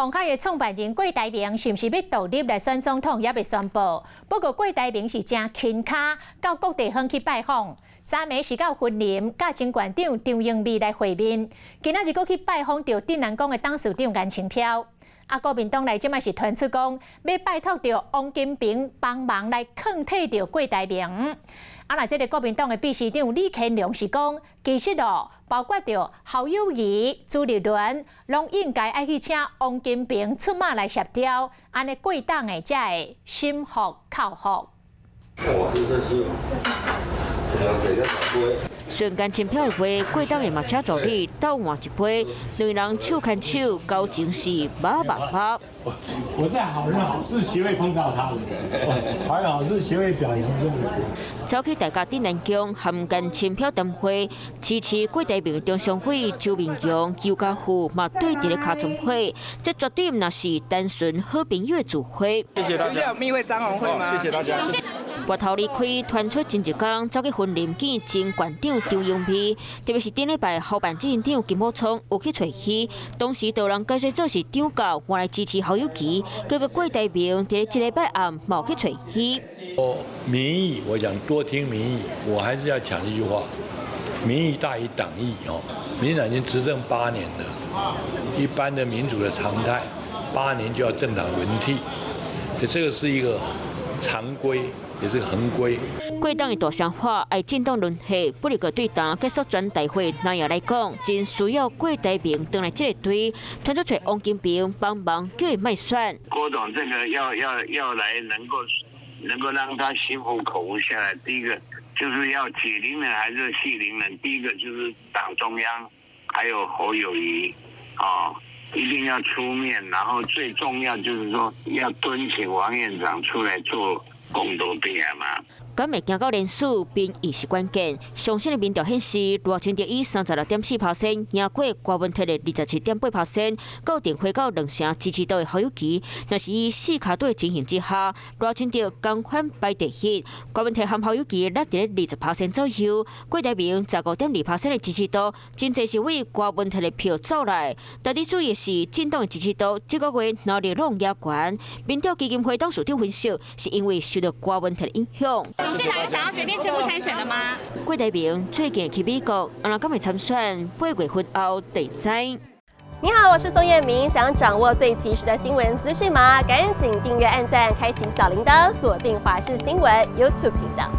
红海的创办人郭台铭是毋是要独立来选总统，也未宣布。不过郭台铭是真勤卡，到各地方去拜访。昨暝是到云林，甲前县长张英美来会面。今仔日佫去拜访到镇南宫的董事长颜清标。国民党内即摆是传出讲，要拜托到王金平帮忙来抗替到郭台铭。这个国民党的秘书长李乾隆是讲，其实包括着侯友宜、朱立伦，拢应该爱去请王金平出马来协调，安尼贵党的才会心服口服。瞬间签票的会，贵党的马车助理倒换一杯，两人手牵手，交情是把把把。我在好人好事协会碰到他了，好人好事协会表扬中。早起大家镇南宫含间签票谈会，支持郭台铭的中常委周明阳、邱家富嘛对伫咧卡村会，这绝对唔是单纯好朋友的聚会。谢谢大家。有密会张荣惠吗？谢谢大家。外头离开，传出前一天走去云林见前县长张英美，特别是顶礼拜后办执行长金宝聪有去找伊，当时有人解释做是张教原来支持侯友宜，结果郭台铭在一礼拜暗冇去找伊。民意，我想多听民意，我还是要讲一句话：民意大于党意哦。民进党已经执政8年了，一般的民主的常态，8年就要政党轮替，这个是一个常规。也是横规。国党的大想法，爱政党轮替，不如个对党结束全大会那样来讲，真需要郭台铭登来这个队，团出找王金平帮忙，叫伊卖选。郭董这个要来能够让他心服口服下来，第一个就是要解铃人还是系铃人，第一个就是党中央还有侯友宜一定要出面，然后最重要就是说要敦请王院长出来做公道点嘛。敢会行到连署，民意是关键。上新的民调显示，罗清德以36.4%赢过郭文泰的27.8%，高定回到2成支持度的侯友宜。但是以4卡队的情形之下，罗清德同款排第一，郭文泰和侯友宜落在20%左右，郭台铭15.2%的支持度，真侪是为郭文泰的票走来。但你注意的是，政党的支持度这个月闹热弄也悬。民调基金会董事长分析，是因为受到郭文泰的影响。你现在有想要决定全部参选了吗？郭台铭最近去美国，敢会参选8月份后地知。你好，我是宋彦明，想掌握最及时的新闻资讯吗？赶紧订阅、按赞、开启小铃铛，锁定华视新闻 YouTube 频道。